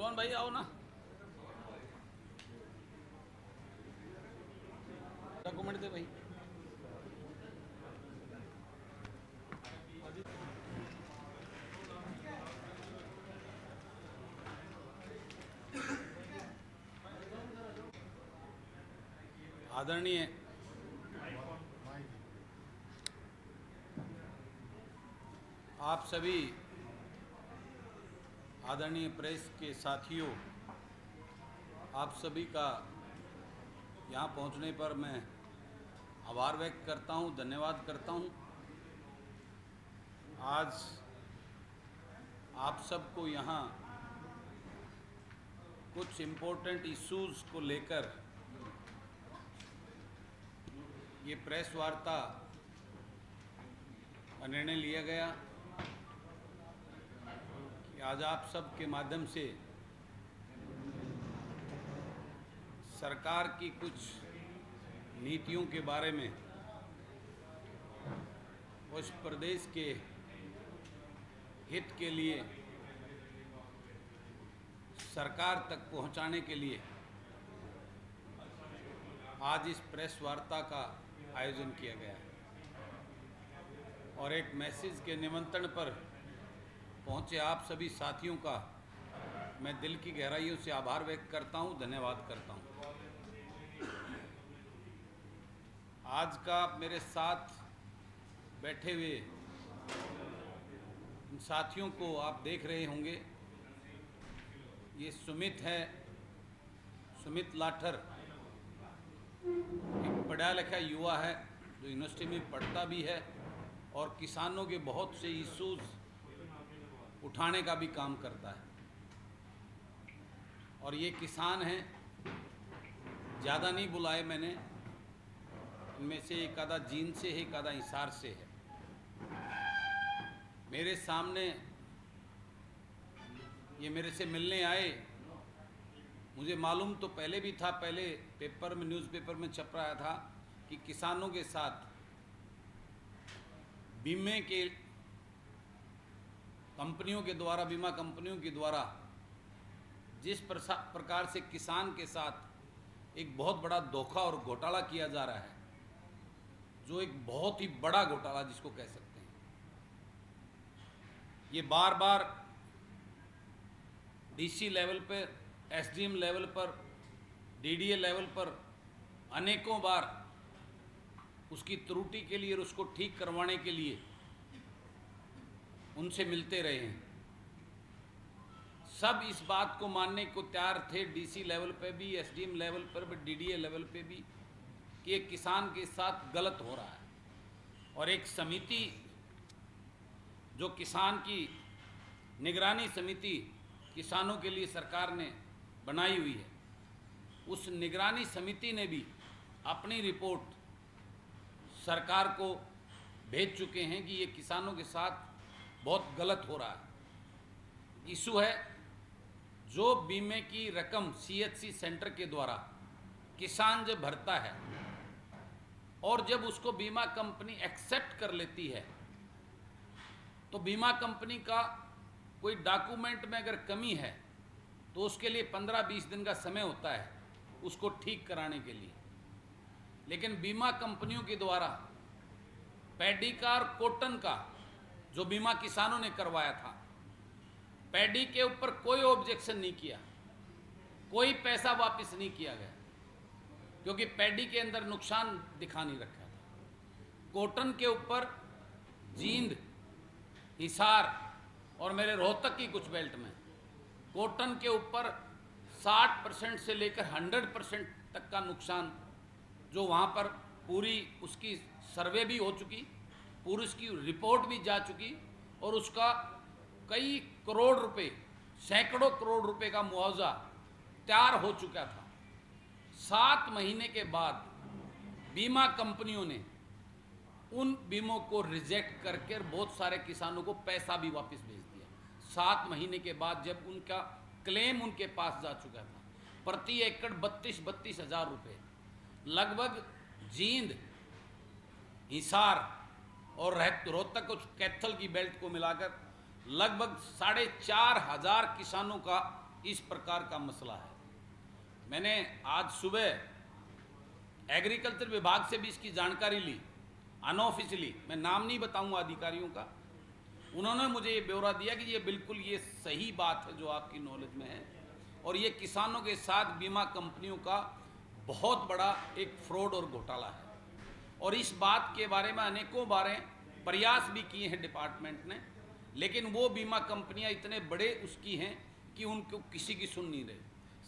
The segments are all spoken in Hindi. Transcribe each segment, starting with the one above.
कुलवंत भाई आओ ना, डॉक्यूमेंट दे भाई। आदरणीय आप सभी आदरणीय प्रेस के साथियों, आप सभी का यहाँ पहुँचने पर मैं आभार व्यक्त करता हूँ, धन्यवाद करता हूँ। आज आप सबको यहाँ कुछ इम्पोर्टेंट इश्यूज़ को लेकर ये प्रेस वार्ता का निर्णय लिया गया कि आज आप सब के माध्यम से सरकार की कुछ नीतियों के बारे में उस प्रदेश के हित के लिए सरकार तक पहुंचाने के लिए आज इस प्रेस वार्ता का आयोजन किया गया है और एक मैसेज के निमंत्रण पर पहुंचे आप सभी साथियों का मैं दिल की गहराइयों से आभार व्यक्त करता हूं, धन्यवाद करता हूं। आज का मेरे साथ बैठे हुए इन साथियों को आप देख रहे होंगे, ये सुमित है, सुमित लाठर एक पढ़ा लिखा युवा है जो यूनिवर्सिटी में पढ़ता भी है और किसानों के बहुत से इश्यूज उठाने का भी काम करता है। और ये किसान हैं, ज़्यादा नहीं बुलाए मैंने, इनमें से एक आधा जींद से है, एक आधा हिसार से है। मेरे सामने ये मेरे से मिलने आए, मुझे मालूम तो पहले भी था, पहले पेपर में न्यूज़पेपर में छप रहा था कि किसानों के साथ बीमे के कंपनियों के द्वारा, बीमा कंपनियों के द्वारा जिस प्रकार से किसान के साथ एक बहुत बड़ा धोखा और घोटाला किया जा रहा है, जो एक बहुत ही बड़ा घोटाला जिसको कह सकते हैं, ये बार बार डीसी लेवल पर, एसडीएम लेवल पर, डीडीए लेवल पर अनेकों बार उसकी त्रुटि के लिए और उसको ठीक करवाने के लिए उनसे मिलते रहे हैं। सब इस बात को मानने को तैयार थे, डीसी लेवल पे भी, एसडीएम लेवल पर भी, डीडीए लेवल पे भी, कि एक किसान के साथ गलत हो रहा है। और एक समिति जो किसान की निगरानी समिति किसानों के लिए सरकार ने बनाई हुई है, उस निगरानी समिति ने भी अपनी रिपोर्ट सरकार को भेज चुके हैं कि ये किसानों के साथ बहुत गलत हो रहा है। इशू है जो बीमे की रकम सीएचसी सेंटर के द्वारा किसान जब भरता है और जब उसको बीमा कंपनी एक्सेप्ट कर लेती है, तो बीमा कंपनी का कोई डॉक्यूमेंट में अगर कमी है तो उसके लिए 15-20 दिन का समय होता है उसको ठीक कराने के लिए। लेकिन बीमा कंपनियों के द्वारा पैडी का और कॉटन का जो बीमा किसानों ने करवाया था, पैडी के ऊपर कोई ऑब्जेक्शन नहीं किया, कोई पैसा वापस नहीं किया गया, क्योंकि पैडी के अंदर नुकसान दिखा नहीं रखा था। कॉटन के ऊपर जींद, हिसार और मेरे रोहतक की कुछ बेल्ट में कॉटन के ऊपर 60% से लेकर 100% तक का नुकसान, जो वहाँ पर पूरी उसकी सर्वे भी हो चुकी, पूरी उसकी रिपोर्ट भी जा चुकी और उसका कई करोड़ रुपए, सैकड़ों करोड़ रुपए का मुआवजा तैयार हो चुका था। 7 महीने के बाद बीमा कंपनियों ने उन बीमों को रिजेक्ट करके बहुत सारे किसानों को पैसा भी वापस भेज दिया। 7 महीने के बाद जब उनका क्लेम उनके पास जा चुका था, प्रति एकड़ 32 हज़ार रुपये, लगभग जींद, हिसार और रोहतक कैथल की बेल्ट को मिलाकर लगभग 4,500 किसानों का इस प्रकार का मसला है। मैंने आज सुबह एग्रीकल्चर विभाग से भी इसकी जानकारी ली, अनऑफिशियली, मैं नाम नहीं बताऊंगा अधिकारियों का। उन्होंने मुझे ये ब्यौरा दिया कि ये बिल्कुल ये सही बात है जो आपकी नॉलेज में है, और ये किसानों के साथ बीमा कंपनियों का बहुत बड़ा एक फ्रॉड और घोटाला है। और इस बात के बारे में अनेकों बारें प्रयास भी किए हैं डिपार्टमेंट ने, लेकिन वो बीमा कंपनियां इतने बड़े उसकी हैं कि उनको किसी की सुन नहीं रही।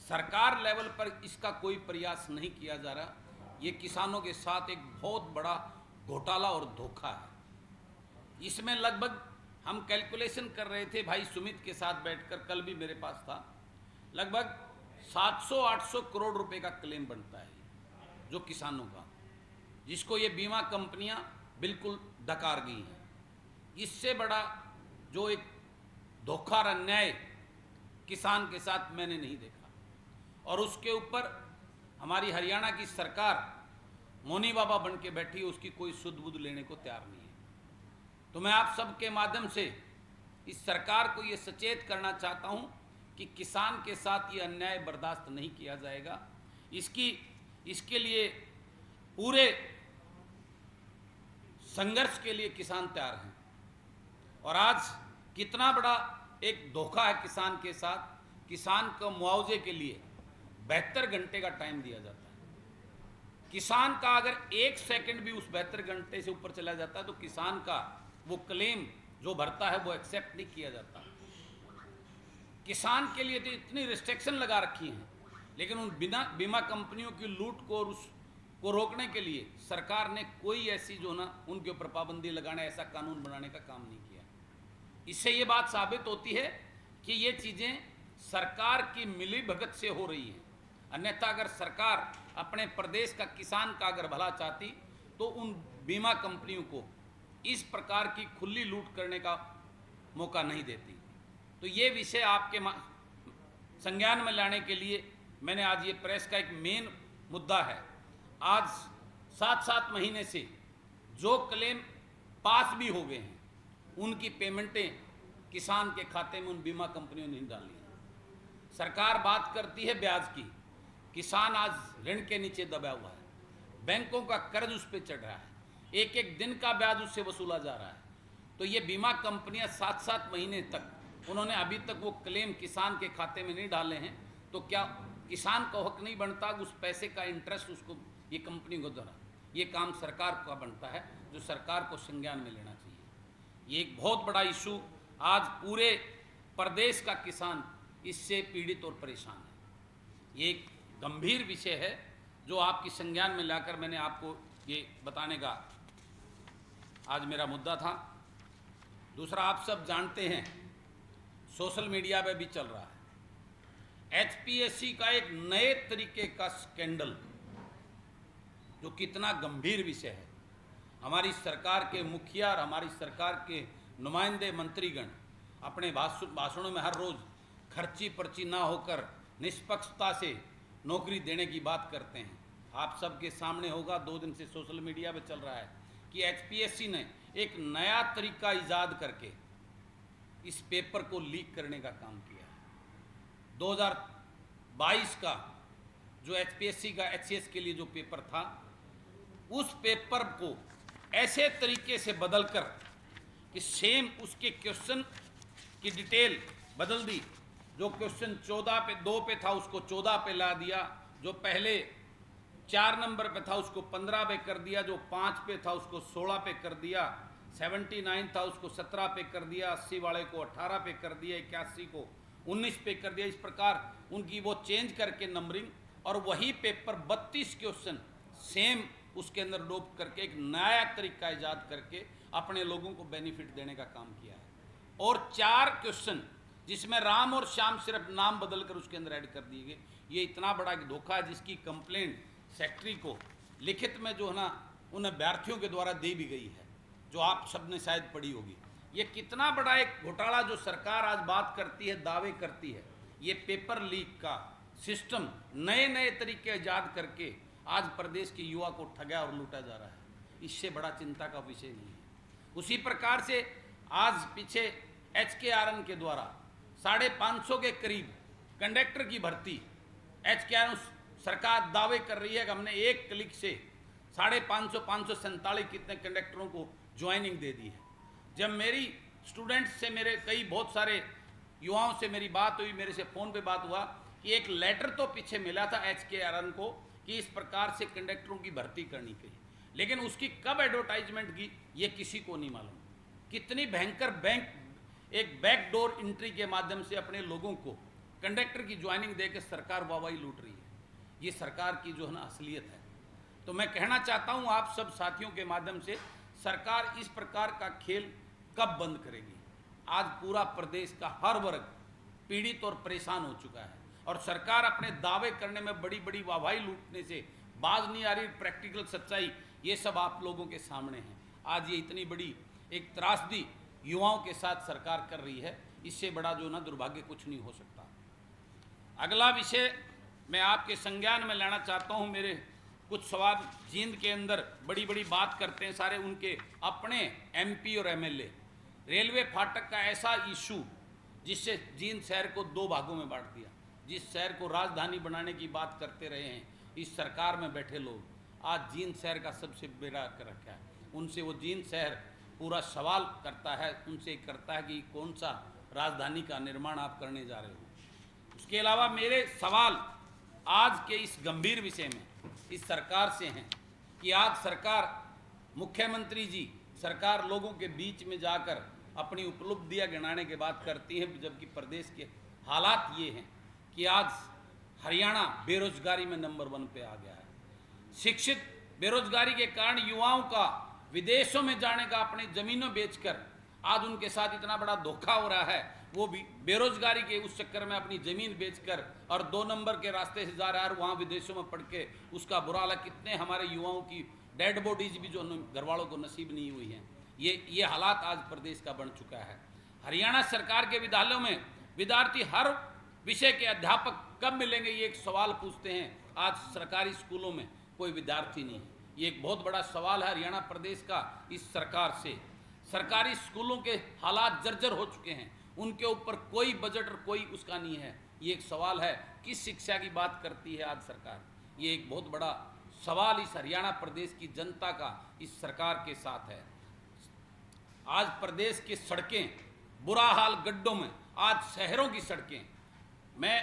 सरकार लेवल पर इसका कोई प्रयास नहीं किया जा रहा। ये किसानों के साथ एक बहुत बड़ा घोटाला और धोखा है। इसमें लगभग हम कैलकुलेशन कर रहे थे भाई सुमित के साथ बैठकर, कल भी मेरे पास था, लगभग 700-800 करोड़ रुपए का क्लेम बनता है जो किसानों का, जिसको ये बीमा कंपनियां बिल्कुल डकार गई हैं। इससे बड़ा जो एक धोखा और अन्याय किसान के साथ मैंने नहीं देखा। और उसके ऊपर हमारी हरियाणा की सरकार मोनी बाबा बन के बैठी है, उसकी कोई सुध बुध लेने को तैयार नहीं है। तो मैं आप सबके माध्यम से इस सरकार को ये सचेत करना चाहता हूँ कि किसान के साथ ये अन्याय बर्दाश्त नहीं किया जाएगा। इसके लिए पूरे संघर्ष के लिए किसान तैयार हैं। और आज कितना बड़ा एक धोखा है किसान के साथ। किसान को मुआवजे के लिए 72 घंटे का टाइम दिया जाता है। किसान का अगर 1 सेकंड भी उस 72 घंटे से ऊपर चला जाता है तो किसान का वो क्लेम जो भरता है वो एक्सेप्ट नहीं किया जाता। किसान के लिए तो इतनी रिस्ट्रिक्शन लगा रखी हैं, लेकिन उन बीमा कंपनियों की लूट को और उसको रोकने के लिए सरकार ने कोई ऐसी जो ना उनके ऊपर पाबंदी लगाने, ऐसा कानून बनाने का काम नहीं किया। इससे ये बात साबित होती है कि ये चीज़ें सरकार की मिलीभगत से हो रही हैं। अन्यथा अगर सरकार अपने प्रदेश का किसान का अगर भला चाहती तो उन बीमा कंपनियों को इस प्रकार की खुली लूट करने का मौका नहीं देती। तो ये विषय आपके संज्ञान में लाने के लिए मैंने आज ये प्रेस का एक मेन मुद्दा है। आज 7-7 महीने से जो क्लेम पास भी हो गए हैं उनकी पेमेंटें किसान के खाते में उन बीमा कंपनियों ने नहीं डाली हैं। सरकार बात करती है ब्याज की, किसान आज ऋण के नीचे दबा हुआ है, बैंकों का कर्ज उस पर चढ़ रहा है, एक एक दिन का ब्याज उससे वसूला जा रहा है। तो ये बीमा कंपनियां 7-7 महीने तक उन्होंने अभी तक वो क्लेम किसान के खाते में नहीं डाले हैं, तो क्या किसान को हक नहीं बनता उस पैसे का इंटरेस्ट उसको ये कंपनी को देना? ये काम सरकार का बनता है, जो सरकार को संज्ञान में लेना चाहिए। ये एक बहुत बड़ा इशू, आज पूरे प्रदेश का किसान इससे पीड़ित और परेशान है। ये एक गंभीर विषय है जो आपकी संज्ञान में लाकर मैंने आपको ये बताने का आज मेरा मुद्दा था। दूसरा, आप सब जानते हैं सोशल मीडिया पे भी चल रहा है एचपीएससी का एक नए तरीके का स्कैंडल, जो कितना गंभीर विषय है। हमारी सरकार के मुखिया और हमारी सरकार के नुमाइंदे मंत्रीगण अपने भाषणों में हर रोज़ खर्ची पर्ची ना होकर निष्पक्षता से नौकरी देने की बात करते हैं। आप सबके सामने होगा, 2 दिन से सोशल मीडिया पे चल रहा है कि एचपीएससी ने एक नया तरीका ईजाद करके इस पेपर को लीक करने का काम किया है। 2022 का जो एचपीएससी का एचसीएस के लिए जो पेपर था, उस पेपर को ऐसे तरीके से बदलकर कि सेम उसके क्वेश्चन की डिटेल बदल दी। जो क्वेश्चन 14 पे 2 पे था उसको 14 पे ला दिया, जो पहले 4 नंबर पे था उसको 15 पे कर दिया, जो 5 पे था उसको 16 पे कर दिया, 79 था उसको 17 पे कर दिया, 80 वाले को 18 पे कर दिया, 81 को 19 पे कर दिया। इस प्रकार उनकी वो चेंज करके नंबरिंग, और वही पेपर 32 क्वेश्चन सेम उसके अंदर डोप करके एक नया तरीका ईजाद करके अपने लोगों को बेनिफिट देने का काम किया है। और 4 क्वेश्चन जिसमें राम और श्याम सिर्फ नाम बदलकर उसके अंदर ऐड कर दिए गए। ये इतना बड़ा धोखा है जिसकी कंप्लेंट सेक्रेटरी को लिखित में जो है ना उन अभ्यर्थियों के द्वारा दे भी गई है, जो आप सबने शायद पढ़ी होगी। ये कितना बड़ा एक घोटाला जो सरकार आज बात करती है, दावे करती है। ये पेपर लीक का सिस्टम नए नए तरीके ईजाद करके आज प्रदेश के युवा को ठगा और लूटा जा रहा है। इससे बड़ा चिंता का विषय नहीं है। उसी प्रकार से आज पीछे HKRN के द्वारा 550 के करीब कंडक्टर की भर्ती एच के सरकार दावे कर रही है कि हमने एक क्लिक से 550 547 कितने कंडक्टरों को ज्वाइनिंग दे दी है। जब मेरी स्टूडेंट्स से, मेरे कई बहुत सारे युवाओं से मेरी बात हुई, मेरे से फ़ोन पे बात हुआ कि एक लेटर तो पीछे मिला था HKRN को कि इस प्रकार से कंडक्टरों की भर्ती करनी चाहिए, लेकिन उसकी कब एडवर्टाइजमेंट की ये किसी को नहीं मालूम। कितनी भयंकर एक बैकडोर एंट्री के माध्यम से अपने लोगों को कंडक्टर की ज्वाइनिंग देकर सरकार वाहवाही लूट रही है। ये सरकार की जो है ना असलियत है। तो मैं कहना चाहता हूँ आप सब साथियों के माध्यम से, सरकार इस प्रकार का खेल कब बंद करेगी। आज पूरा प्रदेश का हर वर्ग पीड़ित और परेशान हो चुका है और सरकार अपने दावे करने में बड़ी बड़ी वाहवाही लूटने से बाज नहीं आ रही। प्रैक्टिकल सच्चाई ये सब आप लोगों के सामने है। आज ये इतनी बड़ी एक त्रासदी युवाओं के साथ सरकार कर रही है, इससे बड़ा जो ना दुर्भाग्य कुछ नहीं हो सकता। अगला विषय मैं आपके संज्ञान में लाना चाहता हूँ। मेरे कुछ सवाल जींद के अंदर बड़ी बड़ी बात करते हैं सारे उनके अपने MP और MLA। रेलवे फाटक का ऐसा इशू जिससे जींद शहर को 2 भागों में बांट दिया। जिस शहर को राजधानी बनाने की बात करते रहे हैं इस सरकार में बैठे लोग, आज जींद शहर का सबसे बेड़ा कर रखा है। उनसे वो जींद शहर पूरा सवाल करता है, उनसे करता है कि कौन सा राजधानी का निर्माण आप करने जा रहे हो। उसके अलावा मेरे सवाल आज के इस गंभीर विषय में इस सरकार से हैं कि आज सरकार, मुख्यमंत्री जी, सरकार लोगों के बीच में जाकर अपनी उपलब्धियां गिनाने के बाद करती है, जबकि प्रदेश के हालात ये हैं कि आज हरियाणा बेरोजगारी में नंबर 1 पे आ गया है। शिक्षित बेरोजगारी के कारण युवाओं का विदेशों में जाने का, अपनी जमीनों बेचकर आज उनके साथ इतना बड़ा धोखा हो रहा है। वो भी बेरोजगारी के उस चक्कर में अपनी ज़मीन बेचकर और 2 नंबर के रास्ते से जा रहा है और वहाँ विदेशों में पढ़ के उसका बुरा हाल। कितने हमारे युवाओं की डेड बॉडीज भी जो घर वालों को नसीब नहीं हुई हैं। ये हालात आज प्रदेश का बन चुका है। हरियाणा सरकार के विद्यालयों में विद्यार्थी हर विषय के अध्यापक कब मिलेंगे, ये एक सवाल पूछते हैं। आज सरकारी स्कूलों में कोई विद्यार्थी नहीं है। ये एक बहुत बड़ा सवाल है हरियाणा प्रदेश का इस सरकार से। सरकारी स्कूलों के हालात जर्जर हो चुके हैं, उनके ऊपर कोई बजट और कोई उसका नहीं है। ये एक सवाल है, किस शिक्षा की बात करती है आज सरकार। ये एक बहुत बड़ा सवाल इस हरियाणा प्रदेश की जनता का इस सरकार के साथ है। आज प्रदेश की सड़कें बुरा हाल, गड्ढों में, आज शहरों की सड़कें। मैं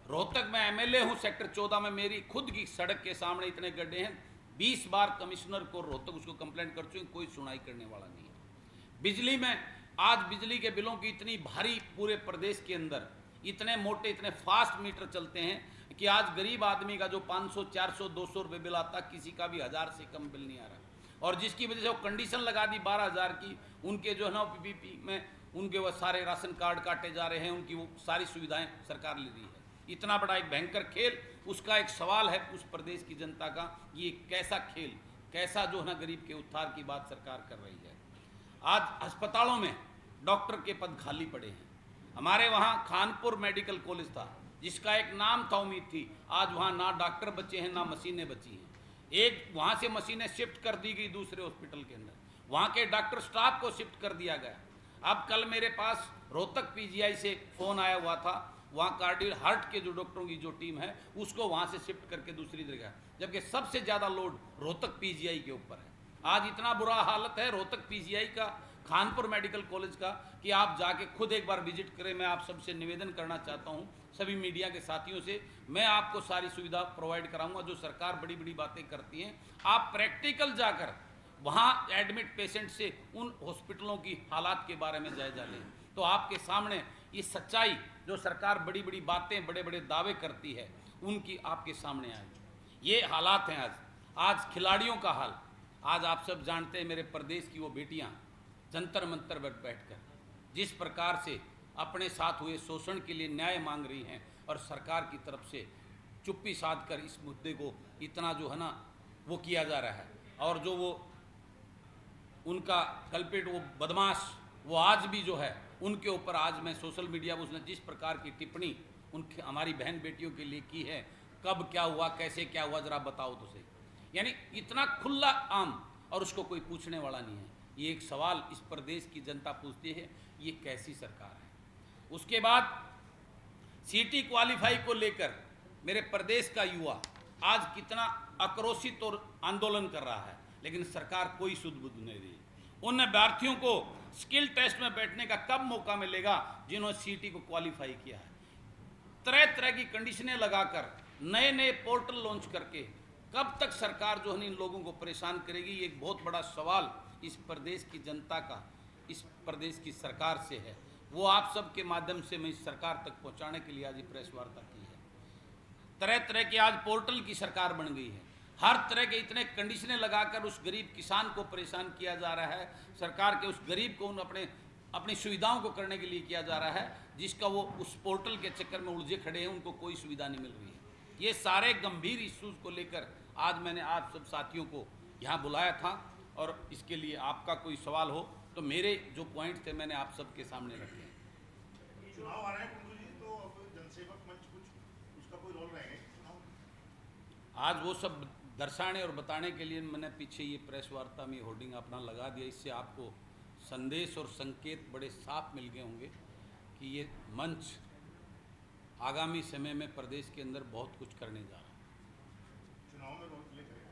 रोहतक में MLA हूँ, सेक्टर 14 में मेरी खुद की सड़क के सामने इतने गड्ढे हैं। 20 बार कमिश्नर को रोहतक उसको कंप्लेंट कर चुके, कोई सुनाई करने वाला नहीं है। बिजली में आज बिजली के बिलों की इतनी भारी, पूरे प्रदेश के अंदर इतने मोटे, इतने फास्ट मीटर चलते हैं कि आज गरीब आदमी का जो 500 400 200 रुपये बिल आता, किसी का भी 1000 से कम बिल नहीं आ रहा। और जिसकी वजह से वो कंडीशन लगा दी 12,000 की, उनके जो है ना PPP में उनके वो सारे राशन कार्ड काटे जा रहे हैं, उनकी वो सारी सुविधाएं सरकार ले रही है। इतना बड़ा एक भयंकर खेल, उसका एक सवाल है उस प्रदेश की जनता का, ये कैसा खेल, कैसा जो है ना गरीब के उत्थान की बात सरकार कर रही है। आज अस्पतालों में डॉक्टर के पद खाली पड़े हैं। हमारे वहाँ खानपुर मेडिकल कॉलेज था जिसका एक नाम था, उम्मीद थी, आज वहाँ ना डॉक्टर बचे हैं ना मशीनें बची हैं। एक वहाँ से मशीनें शिफ्ट कर दी गई दूसरे हॉस्पिटल के अंदर, वहाँ के डॉक्टर स्टाफ को शिफ्ट कर दिया गया। अब कल मेरे पास रोहतक PGI से फ़ोन आया हुआ था, वहाँ कार्डियो हार्ट के जो डॉक्टरों की जो टीम है उसको वहाँ से शिफ्ट करके दूसरी जगह, जबकि सबसे ज़्यादा लोड रोहतक PGI के ऊपर है। आज इतना बुरा हालत है रोहतक PGI का, खानपुर मेडिकल कॉलेज का, कि आप जाके खुद एक बार विजिट करें। मैं आप सबसे निवेदन करना चाहता हूं, सभी मीडिया के साथियों से, मैं आपको सारी सुविधा प्रोवाइड कराऊंगा। जो सरकार बड़ी बड़ी बातें करती हैं, आप प्रैक्टिकल जाकर वहां एडमिट पेशेंट से उन हॉस्पिटलों की हालात के बारे में जायजा लें, तो आपके सामने ये सच्चाई, जो सरकार बड़ी बड़ी बातें, बड़े बड़े दावे करती है, उनकी आपके सामने आएगी। ये हालात हैं आज खिलाड़ियों का हाल। आज आप सब जानते हैं मेरे प्रदेश की वो बेटियां जंतर मंतर पर बैठकर जिस प्रकार से अपने साथ हुए शोषण के लिए न्याय मांग रही हैं, और सरकार की तरफ से चुप्पी साध कर इस मुद्दे को इतना जो है ना वो किया जा रहा है। और जो वो उनका कल्पिट, वो बदमाश, वो आज भी जो है उनके ऊपर, आज मैं सोशल मीडिया पर उसने जिस प्रकार की टिप्पणी उन हमारी बहन बेटियों के लिए की है, कब क्या हुआ, कैसे क्या हुआ, ज़रा बताओ तो सही। यानी इतना खुला आम, और उसको कोई पूछने वाला नहीं है। ये एक सवाल इस प्रदेश की जनता पूछती है, ये कैसी सरकार है। उसके बाद सीटी क्वालिफाई को लेकर मेरे प्रदेश का युवा आज कितना आक्रोशित और आंदोलन कर रहा है, लेकिन सरकार कोई सुध बुध नहीं रही। उन अभ्यर्थियों को स्किल टेस्ट में बैठने का कब मौका मिलेगा जिन्होंने सीटी को क्वालिफाई किया है? तरह तरह की कंडीशनें लगाकर नए नए पोर्टल लॉन्च करके कब तक सरकार जो है इन लोगों को परेशान करेगी? ये एक बहुत बड़ा सवाल इस प्रदेश की जनता का, इस प्रदेश की सरकार से है। वो आप सबके माध्यम से मैं इस सरकार तक पहुंचाने के लिए आज ये प्रेस वार्ता की है। तरह तरह के आज पोर्टल की सरकार बन गई है, हर तरह के इतने कंडीशनें लगाकर उस गरीब किसान को परेशान किया जा रहा है। सरकार के उस गरीब को अपनी सुविधाओं को करने के लिए किया जा रहा है, जिसका वो उस पोर्टल के चक्कर में उलझे खड़े हैं, उनको कोई सुविधा नहीं मिल रही है। ये सारे गंभीर इश्यूज को लेकर आज मैंने आप सब साथियों को यहाँ बुलाया था, और इसके लिए आपका कोई सवाल हो तो मेरे जो पॉइंट थे मैंने आप सबके सामने रखे हैं। चुनाव आ रहे हैं कुंदू जी, तो अब जनसेवक मंच कुछ उसका कोई रोल रहेगा? आज वो सब दर्शाने और बताने के लिए मैंने पीछे ये प्रेस वार्ता में होर्डिंग अपना लगा दिया। इससे आपको संदेश और संकेत बड़े साफ मिल गए होंगे कि ये मंच आगामी समय में प्रदेश के अंदर बहुत कुछ करने जा रहा है। चुनाव में रोल प्ले करेगा?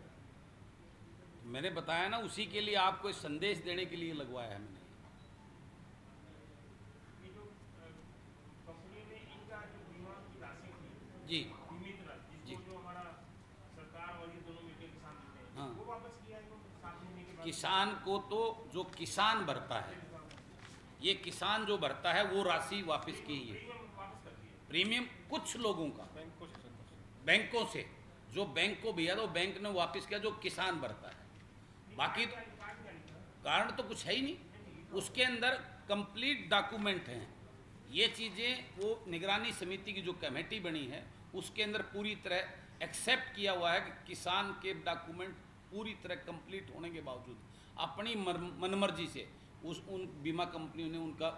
मैंने बताया ना, उसी के लिए आपको एक संदेश देने के लिए लगवाया है मैंने। जी जी, हाँ, किसान को तो जो किसान भरता है, ये किसान जो भरता है वो राशि वापस की है। प्रीमियम कुछ लोगों का बैंकों से, जो बैंक को भैया तो बैंक ने वापस किया, जो किसान भरता है। बाकी कारण तो कुछ है ही नहीं, उसके अंदर कंप्लीट डॉक्यूमेंट हैं। ये चीज़ें वो निगरानी समिति की जो कमेटी बनी है उसके अंदर पूरी तरह एक्सेप्ट किया हुआ है कि किसान के डॉक्यूमेंट पूरी तरह कंप्लीट होने के बावजूद अपनी मनमर्जी से उन बीमा कंपनियों ने उनका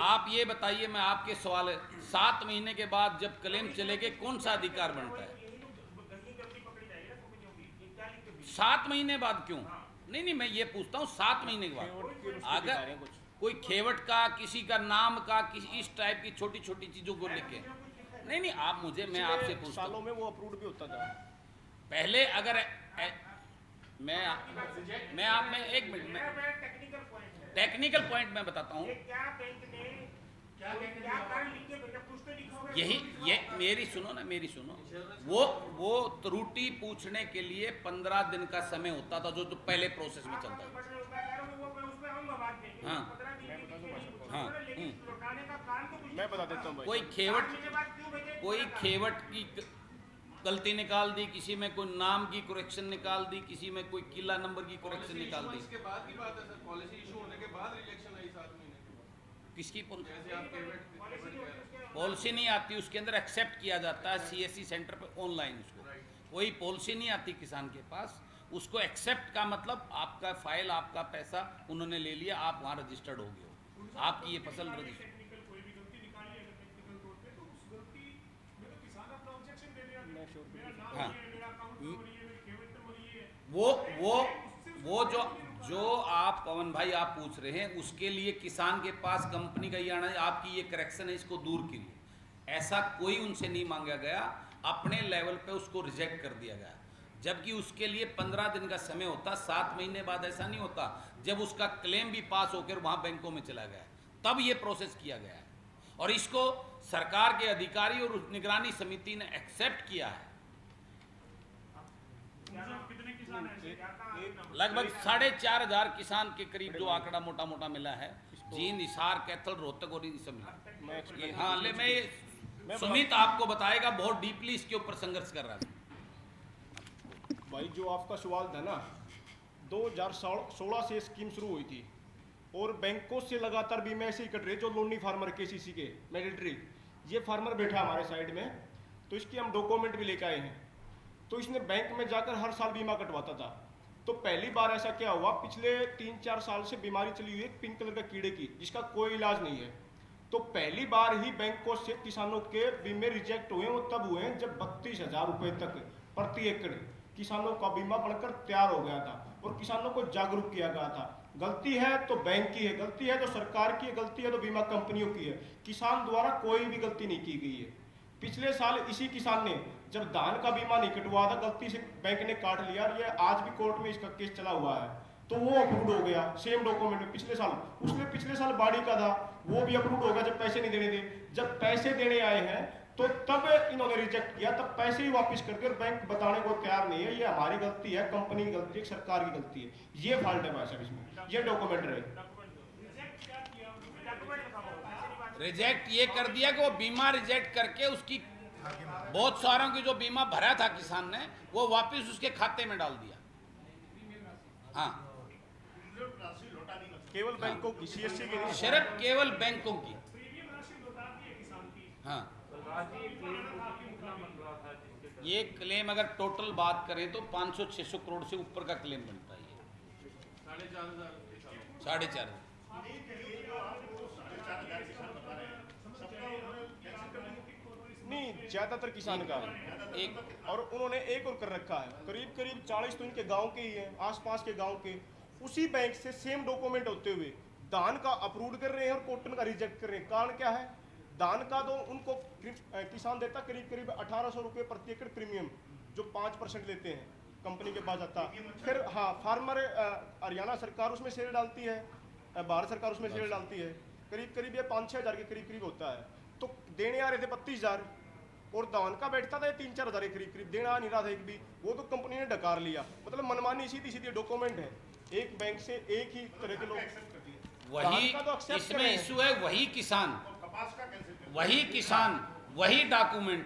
आप ये बताइए, मैं आपके सवाल है, 7 महीने के बाद जब क्लेम चलेंगे कौन सा अधिकार बनता है? 7 महीने बाद क्यों? नहीं, मैं ये पूछता हूँ 7 महीने के बाद अगर कोई खेवट का, किसी का नाम का, किसी इस टाइप की छोटी छोटी चीजों को लेके, नहीं आप मुझे, मैं आपसे पूछता हूँ, सालों में वो अप्रूव्ड भी होता था पहले अगर मैं एक मिनट टेक्निकल पॉइंट मैं बताता हूँ। ये मेरी सुनो, वो त्रुटि पूछने के लिए 15 दिन का समय होता था, जो पहले प्रोसेस में चलता था। हाँ हाँ, मैं बता देता हूँ भाई। कोई खेवट की गलती निकाल दी, किसी में कोई नाम की करेक्शन निकाल दी, किसी में कोई किला नंबर की करेक्शन निकाल दी। इसके बाद की बात है सर, पॉलिसी इशू होने के बाद रिजेक्शन आई 7 महीने के बाद। किसकी जैसे आप पॉलिसी नहीं आती, उसके अंदर एक्सेप्ट किया जाता है सीएससी सेंटर पे ऑनलाइन। उसको कोई पॉलिसी नहीं आती किसान के पास, उसको एक्सेप्ट का मतलब आपका फाइल, आपका पैसा उन्होंने ले लिया, आप वहाँ रजिस्टर्ड हो गए हो, आपकी ये फसल रजिस्टर्ड। हाँ, वो जो आप पवन भाई आप पूछ रहे हैं, उसके लिए किसान के पास कंपनी का ये आना है, आपकी ये करेक्शन है, इसको दूर कीजिए, ऐसा कोई उनसे नहीं मांगा गया। अपने लेवल पे उसको रिजेक्ट कर दिया गया, जबकि उसके लिए 15 दिन का समय होता। 7 महीने बाद ऐसा नहीं होता, जब उसका क्लेम भी पास होकर वहाँ बैंकों में चला गया तब ये प्रोसेस किया गया है, और इसको सरकार के अधिकारी और निगरानी समिति ने एक्सेप्ट किया है। लगभग 4,500 किसान के करीब जो आंकड़ा मोटा मोटा मिला है, जींद, हिसार, कैथल, रोहतक और इन सब मिला। हाँ, ले मैं सुमित आपको बताएगा, बहुत डीपली इसके ऊपर संघर्ष कर रहा था। भाई जो आपका सवाल था ना, 2016 से स्कीम शुरू हुई थी और बैंकों से लगातार बीमा ऐसे ही कट रहे, जो लोनी फार्मर केसीसी के मैंडेटरी, ये फार्मर बैठा हमारे साइड में, तो इसकी हम डॉक्यूमेंट भी लेकर आए हैं। तो इसने बैंक में जाकर हर साल बीमा कटवाता था। तो पहली बार ऐसा क्या हुआ, पिछले 3-4 साल से बीमारी चली हुई है पिंक कलर का कीड़े की, जिसका कोई इलाज नहीं है। तो पहली बार ही बैंकों से किसानों के बीमे रिजेक्ट हुए, वो तब हुए हैं जब 32,000 रुपये तक प्रति एकड़ किसानों का बीमा बनकर तैयार हो गया था और किसानों को जागरूक किया गया था। गलती है तो बैंक की है, गलती है तो सरकार की है, गलती है तो बीमा कंपनियों की है। किसान द्वारा कोई भी गलती नहीं की गई है। पिछले साल इसी किसान ने जब धान का बीमा नहीं कटवा था, गलती से बैंक ने काट लिया, और ये आज भी कोर्ट में इसका केस चला हुआ है, तो वो अप्रूव हो गया सेम डॉक्यूमेंट में पिछले साल। उसने पिछले साल बाड़ी का था, वो भी अप्रूव हो गया जब पैसे नहीं देने थे। जब पैसे देने आए हैं तो तब इन्होंने रिजेक्ट किया, तब पैसे ही वापस कर दिए, और बैंक बताने को तैयार नहीं है ये हमारी गलती है, कंपनी की गलती है, सरकार की गलती है। ये फॉल्ट है भाई साहब इसमें, ये डॉक्यूमेंट रहे। रिजेक्ट ये कर दिया कि वो बीमा रिजेक्ट करके उसकी बहुत सारों की जो बीमा भरा था किसान ने, वो वापस उसके खाते में डाल दिया। हाँ, केवल बैंकों की, सीएससी की नहीं। सिर्फ केवल बैंकों की। हाँ, ये क्लेम अगर टोटल बात करें तो 500-600 करोड़ से ऊपर का क्लेम बनता है। 4.5 नहीं, ज्यादातर किसान का है। एक और उन्होंने एक और कर रखा है, करीब करीब 40 तो इनके गांव के ही हैं, आसपास के गांव के। उसी बैंक से सेम डॉक्यूमेंट होते हुए धान का अप्रूव कर रहे हैं और कॉटन का रिजेक्ट कर रहे हैं। कारण क्या है? धान का तो उनको किसान देता करीब करीब 1800 रुपये प्रति एकड़ प्रीमियम, जो 5% लेते हैं, कंपनी के पास जाता। फिर हाँ, फार्मर हरियाणा सरकार उसमें शेयर डालती है, भारत सरकार उसमें शेयर डालती है, करीब करीब ये 5-6 हज़ार के करीब करीब होता है। तो देने आ रहे थे 32,000, और धान का बैठता था 3-4 हज़ार के करीब करीब, देना नहीं रहा था एक भी, वो तो कंपनी ने डकार लिया। मतलब मनमानी सीधी सीधी डॉक्यूमेंट है, एक बैंक से एक ही तरह के लोग। वही धान का तो accept इसमें करें। इशू है, वही किसान, कपास का कैंसिल कर वही किसान, वही डॉक्यूमेंट,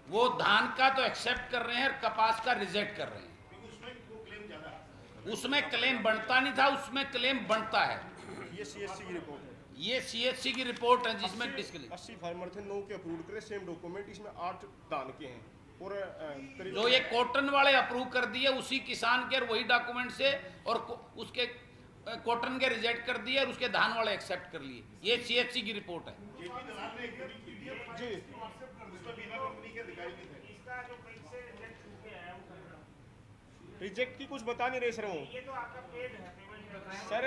वो धान का तो एक्सेप्ट कर रहे हैं और कपास का रिजेक्ट कर रहे हैं। क्योंकि उसमें वो क्लेम ज्यादा है। उसमें क्लेम बनता नहीं था, उसमें क्लेम बनता है। ये सीएससी की रिपोर्ट है। ये सीएचसी की रिपोर्ट है जिसमें डिस्क्लेम 80 फार्मर थे, 9 के अप्रूव करे, सेम डॉक्यूमेंट, इसमें 8 धान के हैं। और करीब जो ये कॉटन वाले अप्रूव कर दिए उसी किसान के और वही डॉक्यूमेंट से, और उसके कॉटन के रिजेक्ट कर दिए और उसके धान वाले एक्सेप्ट कर लिए। ये सीएचसी की रिपोर्ट है। जेपी दलाल ने एक वीडियो की थी, जी, उसमें बीमा कंपनी के अधिकारी भी थे। रिजेक्ट की कुछ बता नहीं रहे सर वो। सर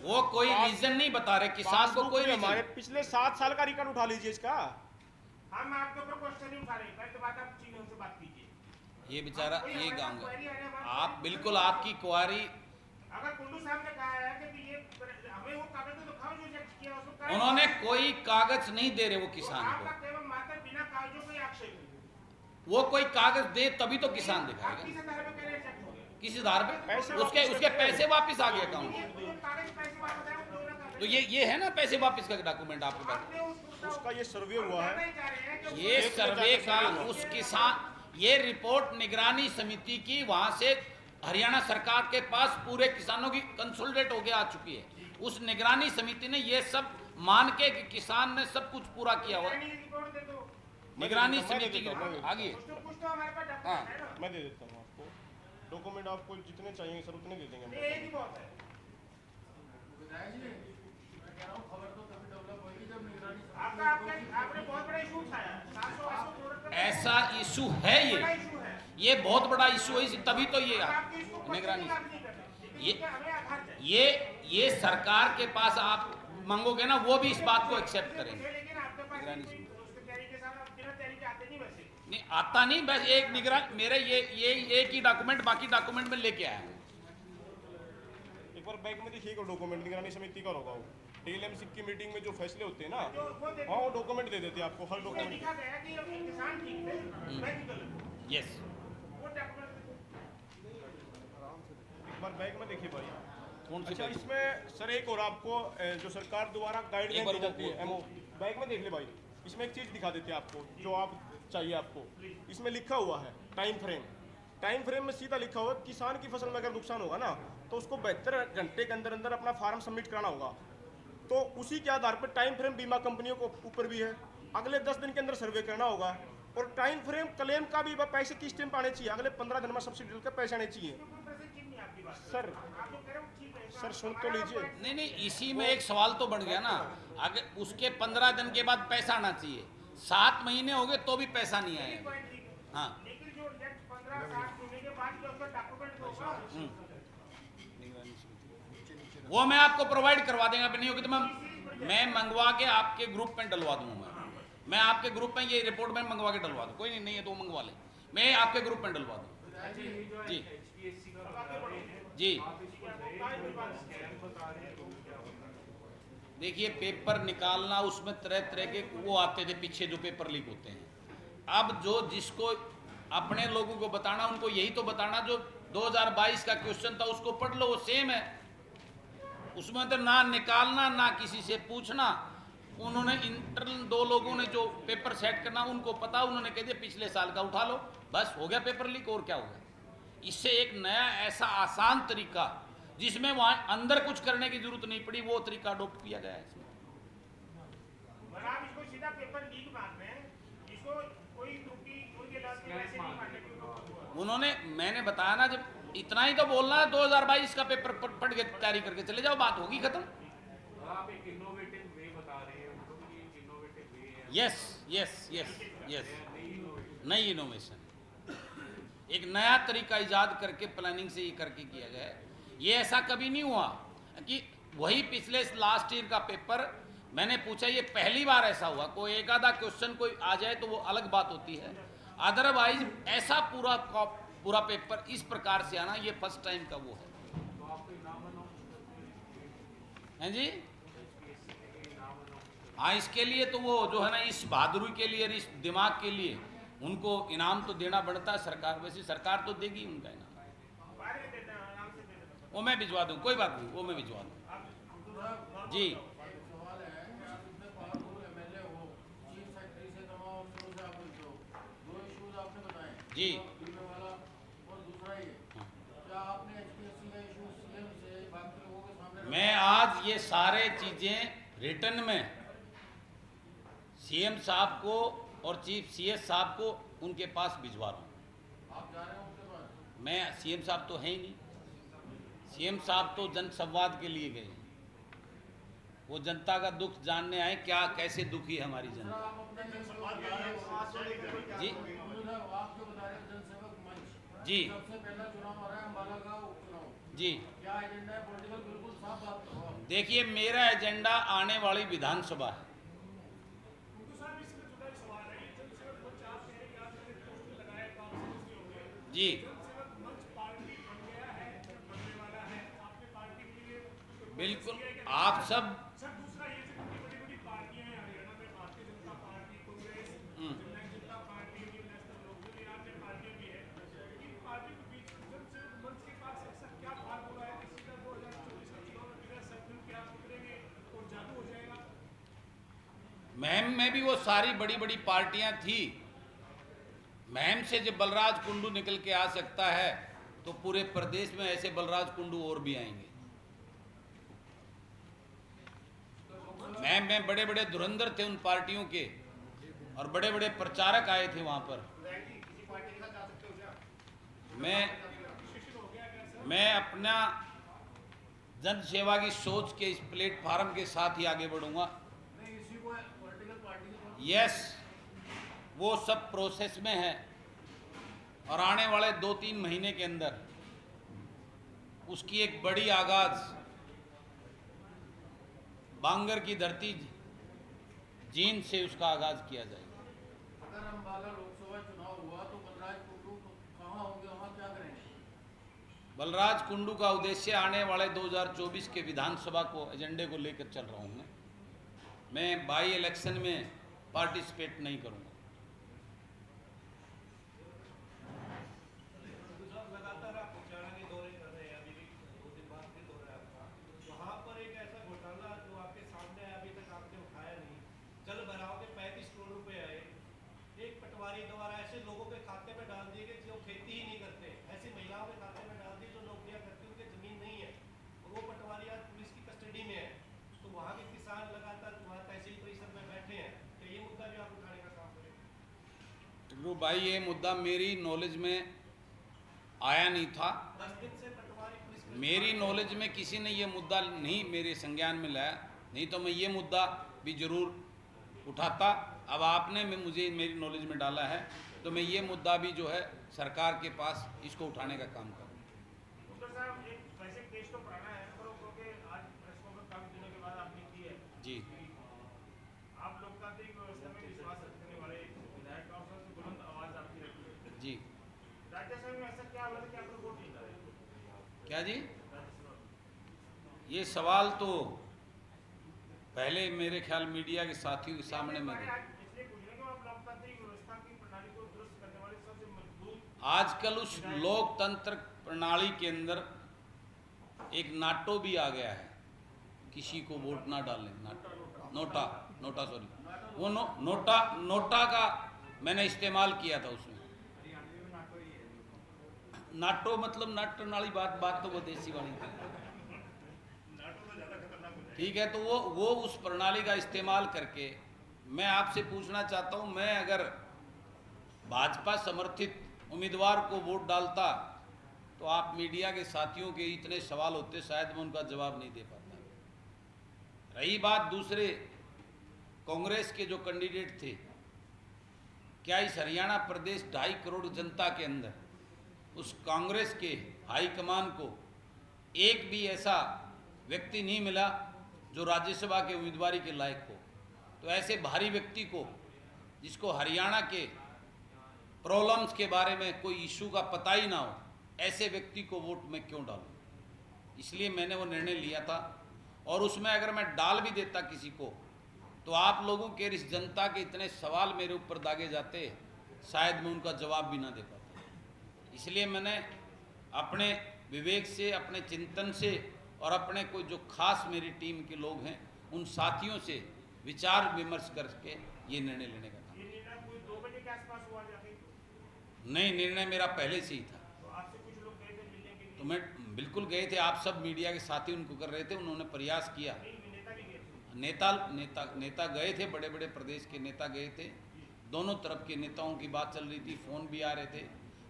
वो कोई रीजन नहीं बता रहे किसान को, कोई हमारे रीजन। पिछले 7 साल का रिकॉर्ड उठा लीजिए इसका। हम आपके ऊपर क्वेश्चन नहीं उठा रहे, पहले तो बात आप चीनों से बात कीजिए। ये बेचारा कोई ये हमारे गाँव पास query आ रही है, हमारे आप पास बिल्कुल आपकी क्वारी, अगर कुंडू साहब ने कहा है कि ये हमें वो कागज तो दिखाओ जो रिजेक्ट किया, उसको कहा उन्होंने कोई कागज नहीं दे रहे वो किसान आपका को। केवल मात्र बिना कागजों को ही आक्षेप है। वो कोई कागज दे तभी तो किसान आप दिखाएगा। किस आधार पे कह रहे रिजेक्ट हो गया? किस आधार पे? पैसे उसके वापस उसके कर पैसे वापस आ गए अकाउंट में। ये जो कागज पैसे वापस आए वो दोनों कागज तो ये है ना पैसे वापस का डॉक्यूमेंट आपके पास। आपने उसको उसका ये सर्वे हुआ है। नहीं जा रहे हैं कि ये सर्वे का उस किसान, ये रिपोर्ट निगरानी समिति की वहां से हरियाणा सरकार के पास पूरे किसानों की कंसोलिडेट होके आ चुकी है। उस निगरानी समिति ने ये सब मान के कि किसान ने सब कुछ पूरा किया हुआ। रिपोर्ट दे दो, निगरानी मैं दे समिति की देता हूँ, रिपोर्ट आगे। कुछ तो हमारे पास हाँ। डॉक्यूमेंट है ना। मैं दे देता हूँ आपको डॉक्यूमेंट, आपको जितने चाहिए सर उतने दे देंगे हम। ये एक ही बहुत है। आपने बहुत बड़ा इशू उठाया, 700-800 करोड़ का ऐसा इशू है बड़ा इशू है। ये बहुत बड़ा इशू है, तभी तो ये आप इसको निगरानी क्वेश्चन नहीं करते, लेकिन ये- इसका हमें आधार चाहिए। ये सरकार के पास आप मांगोगे ना, वो भी इस बात को एक्सेप्ट करेंगे। लेकिन आपके पास निगरानी कोई उसके तैयारी के साथ आप बिना तैयारी के आते नहीं वैसे। नहीं आता नहीं, बस एक निगरान मेरे ये एक ही डॉक्यूमेंट बाकी डॉक्यूमेंट में लेके आया। एक बार बैंक में देखिएगा डॉक्यूमेंट, निगरानी समिति का होगा वो। डीएलएमसी की मीटिंग में जो फैसले होते हैं ना, हाँ वो डॉक्यूमेंट दे देते हैं आपको, हर उसमें डॉक्यूमेंट। लिखा गया कि ये किसान ठीक है, मैं भी गलत। यस, वो डॉक्यूमेंट एक बार बैंक में देखिए भाई। कौन सी अच्छा, बैंक? इसमें सर एक और आपको जो सरकार द्वारा एक गाइडलाइन बार दी जाती है वो- एमओ, बैंक में देख ले भाई। इसमें एक चीज़ दिखा देते हैं आपको जो आप चाहिए आपको। इसमें लिखा हुआ है टाइम फ्रेम। टाइम फ्रेम में सीधा लिखा हुआ है किसान की फसल में अगर नुकसान होगा ना तो उसको 72 घंटे के अंदर अंदर अपना फार्म सबमिट कराना होगा। तो उसी के आधार पर टाइम फ्रेम बीमा कंपनियों को ऊपर भी है, अगले 10 दिन के अंदर सर्वे करना होगा। और टाइम फ्रेम क्लेम का भी पैसे किस टाइम आने चाहिए, अगले 15 दिन में सब्सिडी के पैसे आने चाहिए। सर सर सुन तो लीजिए। नहीं इसी में एक सवाल तो बन गया ना, अगर उसके 15 दिन के बाद पैसा आना चाहिए, 7 महीने हो गए तो भी पैसा नहीं आया। हाँ, लेकिन जो नेक्स्ट 15-7 महीने के बाद जो उसका डॉक्यूमेंट होगा वो मैं आपको प्रोवाइड करवा देंगे, अभी नहीं होगी तो मैं मंगवा के आपके ग्रुप में डलवा दूंगा। मैं आपके ग्रुप में ये रिपोर्ट में मंगवा के डलवा दूँ, कोई नहीं है तो मंगवा ले, मैं आपके ग्रुप में डलवा दूँ। जी जी देखिए, पेपर निकालना उसमें तरह तरह के वो आते थे पीछे जो पेपर लीक होते हैं। अब जो जिसको अपने लोगों को बताना, उनको यही तो बताना जो 2022 का क्वेश्चन था उसको पढ़ लो, वो सेम है। उसमें तो ना निकालना ना किसी से पूछना। उन्होंने इंटरनल 2 लोगों ने जो पेपर सेट करना उनको पता, उन्होंने कह दिया पिछले साल का उठा लो, बस हो गया पेपर लीक, और क्या होगा। इससे एक नया ऐसा आसान तरीका जिसमें वहां अंदर कुछ करने की जरूरत नहीं पड़ी, वो तरीका अडोप्ट किया गया है इसमें। आप इसको सीधा पेपर लीक मार रहे हैं, इसको कोई त्रुटि उनके लाभ के वैसे नहीं मारने की। उन्होंने, मैंने बताया ना, जब इतना ही तो बोलना है 2022 का पेपर पढ़ के तैयारी करके चले जाओ, बात होगी खत्म। आप एक इनोवेटिव वे बता रहे हैं उनको कि ये इनोवेटिव वे है। यस यस यस यस, नई इनोवेशन, एक नया तरीका इजाद करके प्लानिंग से ये करके किया गया है। ये ऐसा कभी नहीं हुआ कि वही पिछले लास्ट ईयर का पेपर मैंने पूछा, ये पहली बार ऐसा हुआ। कोई एक आधा क्वेश्चन कोई आ जाए तो वो अलग बात होती है, अदरवाइज ऐसा पूरा पेपर इस प्रकार से आना ये फर्स्ट टाइम का वो है। हैं जी? हाँ, इसके लिए तो वो जो है ना, इस बहादुरी के लिए, इस दिमाग के लिए उनको इनाम तो देना पड़ता है सरकार, वैसे सरकार तो देगी उनका इनाम। वो मैं भिजवा दूँ, कोई बात नहीं, वो मैं भिजवा दूँ। जी जी मैं आज ये सारे चीज़ें रिटर्न में सीएम साहब को और चीफ सीएस साहब को उनके पास भिजवा रहा हूँ। आप जा रहे हो उनके पास? मैं, सीएम साहब तो है ही नहीं, सीएम साहब तो जनसंवाद के लिए गए, वो जनता का दुख जानने आए, क्या कैसे दुखी है हमारी जनता। जी जी सबसे पहला चुनाव आ रहा है अम्बाला का उपचुनाव, जी क्या एजेंडा है पॉलिटिकल? बिल्कुल साफ बात करो। देखिए, मेरा एजेंडा आने वाली विधानसभा है। जी बिल्कुल, आप सब महम में भी वो सारी बड़ी बड़ी पार्टियां थी। महम से जब बलराज कुंडू निकल के आ सकता है तो पूरे प्रदेश में ऐसे बलराज कुंडू और भी आएंगे। महम में बड़े बड़े धुरंधर थे उन पार्टियों के, और बड़े बड़े प्रचारक आए थे वहां पर। मैं अपना जन सेवा की सोच के इस प्लेटफार्म के साथ ही आगे बढ़ूंगा। यस, वो सब प्रोसेस में है, और आने वाले 2-3 महीने के अंदर उसकी एक बड़ी आगाज बांगर की धरती जींद से उसका आगाज किया जाएगा। अगर अम्बाला लोकसभा चुनाव हुआ तो बलराज कुंडू कहाँ होंगे, वहाँ क्या करेंगे? बलराज कुंडू का उद्देश्य आने वाले 2024 के विधानसभा को एजेंडे को लेकर चल रहा हूँ। मैं बाई इलेक्शन में पार्टिसिपेट नहीं करूँगा। लगातार आप हरियाणा के दौरे कर रहे हैं, अभी भी 2 दिन बाद भी दौरा है आपका, वहाँ पर एक ऐसा घोटाला जो आपके सामने है, अभी तक आपने उठाया नहीं। जल भराव के 35 करोड़ रुपए आए, एक पटवारी द्वारा ऐसे लोगों के खाते में डाल दिए गए जो खेती ही नहीं करते, ऐसी महिलाओं के खाते में डाल दिए जो नौकरियां करती उनकी जमीन नहीं है, और वो पटवारी आज पुलिस की कस्टडी में है। तो वहाँ के किसान लगातार वहाँ तहसील परिषद में बैठे हैं, तो ये मुद्दा भी आप उठाने का काम करें। टिग्रू भाई, ये मुद्दा मेरी नॉलेज में आया नहीं था। 10 दिन से पटवारी पुलिस मेरी नॉलेज में किसी ने ये मुद्दा नहीं मेरे संज्ञान में लाया, नहीं तो मैं ये मुद्दा भी जरूर उठाता। अब आपने मुझे मेरी नॉलेज में डाला है, तो मैं ये मुद्दा भी जो है सरकार के पास इसको उठाने का काम करूँ। साहब, एक वैसे केस तो पुराना है, पर क्योंकि आज क्या जी? ये सवाल तो पहले मेरे ख्याल मीडिया के साथियों के सामने में इसलिए पूछ रहे हैं कि आप लोकतांत्रिक व्यवस्था की प्रणाली को दुरुस्त करने वाले सबसे मजबूत आजकल उस लोकतंत्र प्रणाली के अंदर एक नाटो भी आ गया है, किसी को वोट ना डालें। नोटा सॉरी, वो नोटा का मैंने इस्तेमाल किया था उसमें। नाटो मतलब नाट प्रणाली, बात तो वो देसी वाली थी। ठीक है, तो वो उस प्रणाली का इस्तेमाल करके मैं आपसे पूछना चाहता हूं, मैं अगर भाजपा समर्थित उम्मीदवार को वोट डालता तो आप मीडिया के साथियों के इतने सवाल होते, शायद मैं उनका जवाब नहीं दे पाता। रही बात दूसरे कांग्रेस के जो कैंडिडेट थे, क्या इस हरियाणा प्रदेश 2.5 करोड़ जनता के अंदर उस कांग्रेस के हाईकमान को एक भी ऐसा व्यक्ति नहीं मिला जो राज्यसभा के उम्मीदवारी के लायक हो? तो ऐसे भारी व्यक्ति को, जिसको हरियाणा के प्रॉब्लम्स के बारे में कोई इशू का पता ही ना हो, ऐसे व्यक्ति को वोट मैं क्यों डालूं? इसलिए मैंने वो निर्णय लिया था। और उसमें अगर मैं डाल भी देता किसी को, तो आप लोगों के इस जनता के इतने सवाल मेरे ऊपर दागे जाते, शायद मैं उनका जवाब भी ना दे पाता। इसलिए मैंने अपने विवेक से, अपने चिंतन से और अपने कोई जो खास मेरी टीम के लोग हैं उन साथियों से विचार विमर्श करके ये निर्णय लेने का था। ये निर्णय कोई 2 बजे के आसपास हुआ जाके? नहीं, निर्णय मेरा पहले से ही था। तो आपसे कुछ लोग गए थे मिलने के लिए? तो मैं बिल्कुल गए थे, आप सब मीडिया के साथी उनको कर रहे थे, उन्होंने प्रयास किया। नहीं, नेता भी गए थे। नेता गए थे, बड़े बड़े प्रदेश के नेता गए थे, दोनों तरफ के नेताओं की बात चल रही थी, फ़ोन भी आ रहे थे,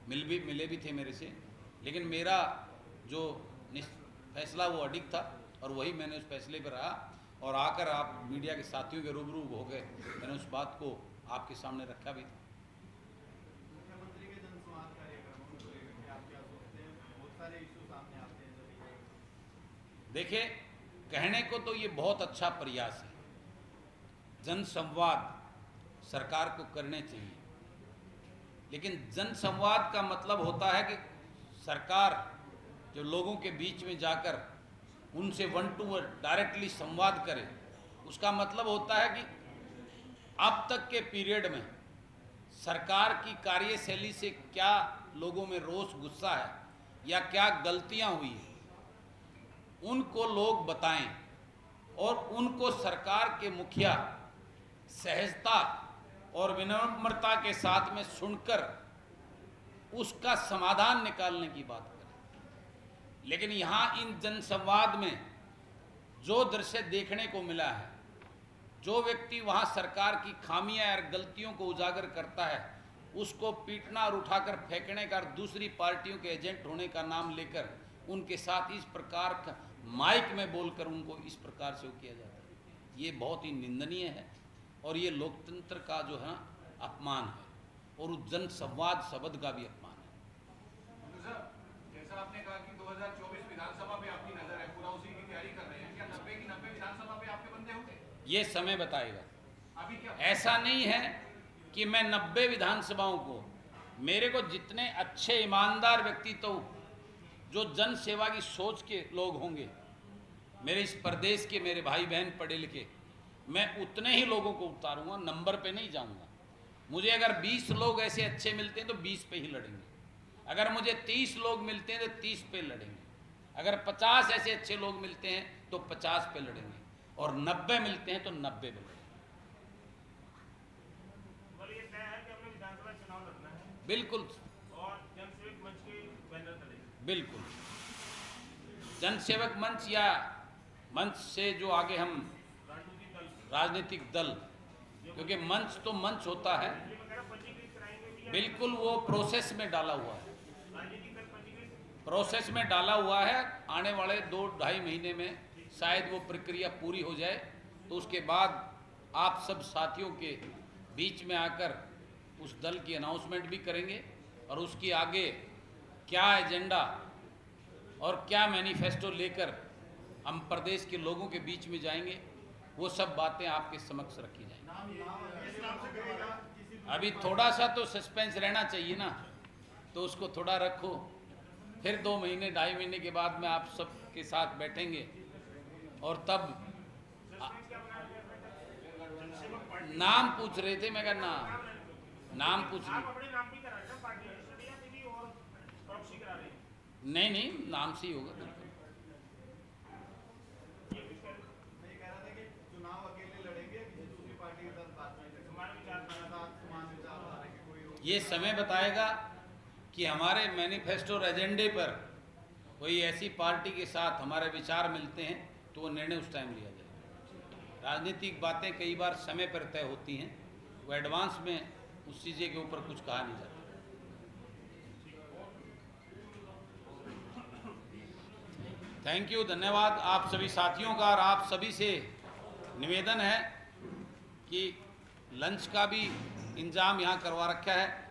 मिले भी थे मेरे से। लेकिन मेरा जो फैसला वो अडिग था और वही मैंने उस फैसले पर रहा। और आकर आप मीडिया के साथियों के रूबरू हो गए, मैंने उस बात को आपके सामने रखा भी था। मुख्यमंत्री के जनसंवाद कार्यक्रमों को लेकर के आप क्या सोचते हैं? बहुत सारे इशू सामने आते हैं जब देखिए, कहने को तो ये बहुत अच्छा प्रयास है, जनसंवाद सरकार को करने चाहिए, लेकिन जनसंवाद का मतलब होता है कि सरकार जो लोगों के बीच में जाकर उनसे 1 टू 1 डायरेक्टली संवाद करे। उसका मतलब होता है कि अब तक के पीरियड में सरकार की कार्यशैली से क्या लोगों में रोष, गुस्सा है या क्या गलतियां हुई है, उनको लोग बताएं और उनको सरकार के मुखिया सहजता और विनम्रता के साथ में सुनकर उसका समाधान निकालने की बात करें। लेकिन यहाँ इन जनसंवाद में जो दृश्य देखने को मिला है, जो व्यक्ति वहाँ सरकार की खामियां और गलतियों को उजागर करता है, उसको पीटना और उठाकर फेंकने का, दूसरी पार्टियों के एजेंट होने का नाम लेकर उनके साथ इस प्रकार का माइक में बोलकर उनको इस प्रकार से वो किया जाता है, ये बहुत ही निंदनीय है और ये लोकतंत्र का जो है अपमान है और उस जनसंवाद शब्द का भी अपमान है। जैसा आपने कहा कि 2024 विधानसभा पे आपकी नजर है, पूरा उसी की तैयारी कर रहे हैं, क्या 90 की 90 विधानसभा पे आपके बंदे होंगे? ये समय बताएगा। अभी क्या ऐसा नहीं है कि मैं 90 विधानसभाओं को, मेरे को जितने अच्छे ईमानदार व्यक्तित्व जो जन सेवा की सोच के लोग होंगे मेरे इस प्रदेश के, मेरे भाई बहन पढ़े लिखे, मैं उतने ही लोगों को उतारूंगा, नंबर पे नहीं जाऊंगा। मुझे अगर 20 लोग ऐसे अच्छे मिलते हैं तो 20 पे ही लड़ेंगे, अगर मुझे 30 लोग मिलते हैं तो 30 पे लड़ेंगे, अगर 50 ऐसे अच्छे लोग मिलते हैं तो 50 पे लड़ेंगे और 90 मिलते हैं तो 90 पे लड़ेंगे। बोले ये तय है कि हमने विधानसभा चुनाव लड़ना है बिल्कुल और जनसेवक मंच के बैनर तले। बिल्कुल, जनसेवक मंच या मंच से जो आगे हम राजनीतिक दल, क्योंकि मंच तो मंच होता है, पंजीकृत कराएंगे भी या बिल्कुल वो प्रोसेस में डाला हुआ है, राजनीतिक दल पंजीकृत? प्रोसेस में डाला हुआ है। आने वाले 2-2.5 महीने में शायद वो प्रक्रिया पूरी हो जाए, तो उसके बाद आप सब साथियों के बीच में आकर उस दल की अनाउंसमेंट भी करेंगे और उसकी आगे क्या एजेंडा और क्या मैनिफेस्टो लेकर हम प्रदेश के लोगों के बीच में जाएंगे, वो सब बातें आपके समक्ष रखी जाएंगी। अभी थोड़ा सा तो सस्पेंस रहना चाहिए ना, तो उसको थोड़ा रखो। फिर 2 महीने 2.5 महीने के बाद में आप सब के साथ बैठेंगे और तब नाम पूछ रहे थे। मैं कहा नाम पूछ आप रहे, अपने नाम भी करा रहे हैं पार्टी रजिस्टर्ड या किसी और प्रॉक्सी करा रहे हैं? नहीं नाम से ही होगा बिल्कुल। ये कुछ कह रहे थे? मैं ये कह रहा था कि चुनाव अकेले लड़ेंगे किसी दूसरी पार्टी के साथ बात नहीं करेंगे। हमारे विचार समान विचारधारा के कोई ये समय बताएगा कि हमारे मैनिफेस्टो और एजेंडे पर कोई ऐसी पार्टी के साथ हमारे विचार मिलते हैं तो वो निर्णय उस टाइम लिया जाएगा। राजनीतिक बातें कई बार समय पर तय होती हैं, वो एडवांस में उस चीज़ के ऊपर कुछ कहा नहीं जाता। थैंक यू, धन्यवाद आप सभी साथियों का। और आप सभी से निवेदन है कि लंच का भी इंतजाम यहाँ करवा रखा है।